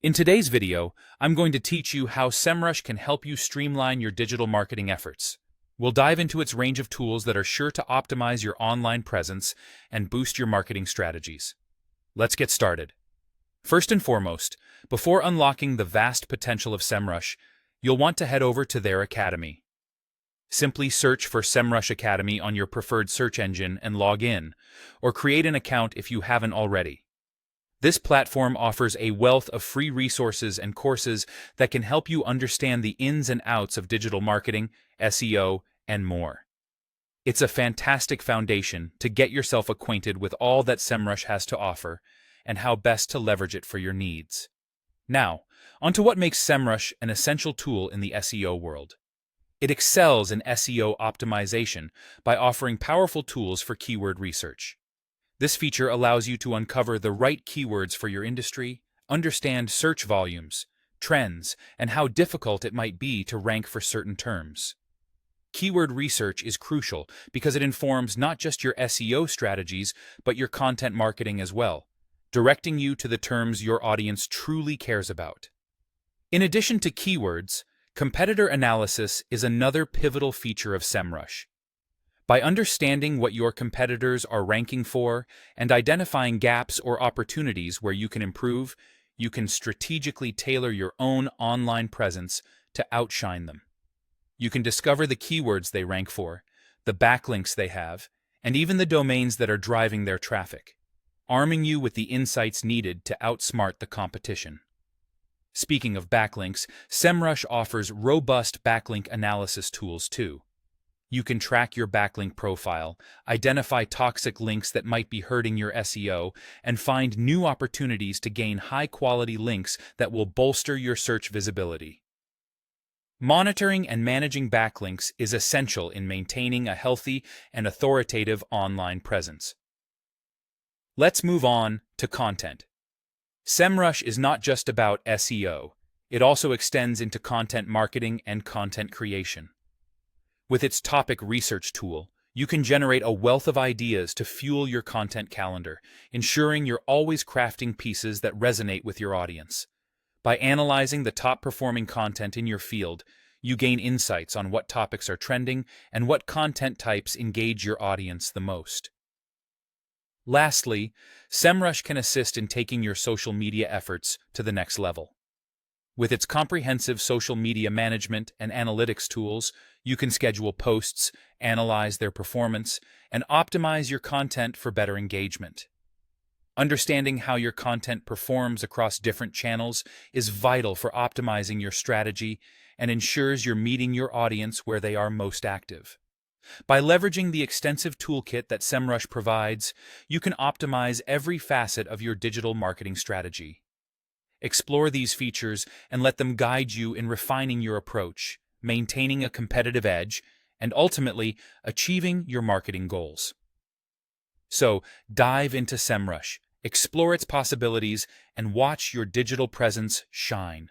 In today's video, I'm going to teach you how Semrush can help you streamline your digital marketing efforts. We'll dive into its range of tools that are sure to optimize your online presence and boost your marketing strategies. Let's get started. First and foremost, before unlocking the vast potential of Semrush, you'll want to head over to their academy. Simply search for Semrush Academy on your preferred search engine and log in, or create an account if you haven't already. This platform offers a wealth of free resources and courses that can help you understand the ins and outs of digital marketing, SEO, and more. It's a fantastic foundation to get yourself acquainted with all that Semrush has to offer and how best to leverage it for your needs. Now, onto what makes Semrush an essential tool in the SEO world. It excels in SEO optimization by offering powerful tools for keyword research. This feature allows you to uncover the right keywords for your industry, understand search volumes, trends, and how difficult it might be to rank for certain terms. Keyword research is crucial because it informs not just your SEO strategies, but your content marketing as well, directing you to the terms your audience truly cares about. In addition to keywords, competitor analysis is another pivotal feature of Semrush. By understanding what your competitors are ranking for and identifying gaps or opportunities where you can improve, you can strategically tailor your own online presence to outshine them. You can discover the keywords they rank for, the backlinks they have, and even the domains that are driving their traffic, arming you with the insights needed to outsmart the competition. Speaking of backlinks, Semrush offers robust backlink analysis tools too. You can track your backlink profile, identify toxic links that might be hurting your SEO, and find new opportunities to gain high-quality links that will bolster your search visibility. Monitoring and managing backlinks is essential in maintaining a healthy and authoritative online presence. Let's move on to content. Semrush is not just about SEO. It also extends into content marketing and content creation. With its topic research tool, you can generate a wealth of ideas to fuel your content calendar, ensuring you're always crafting pieces that resonate with your audience. By analyzing the top-performing content in your field, you gain insights on what topics are trending and what content types engage your audience the most. Lastly, Semrush can assist in taking your social media efforts to the next level. With its comprehensive social media management and analytics tools, you can schedule posts, analyze their performance, and optimize your content for better engagement. Understanding how your content performs across different channels is vital for optimizing your strategy and ensures you're meeting your audience where they are most active. By leveraging the extensive toolkit that Semrush provides, you can optimize every facet of your digital marketing strategy. Explore these features and let them guide you in refining your approach, maintaining a competitive edge, and ultimately achieving your marketing goals. So, dive into Semrush, explore its possibilities, and watch your digital presence shine.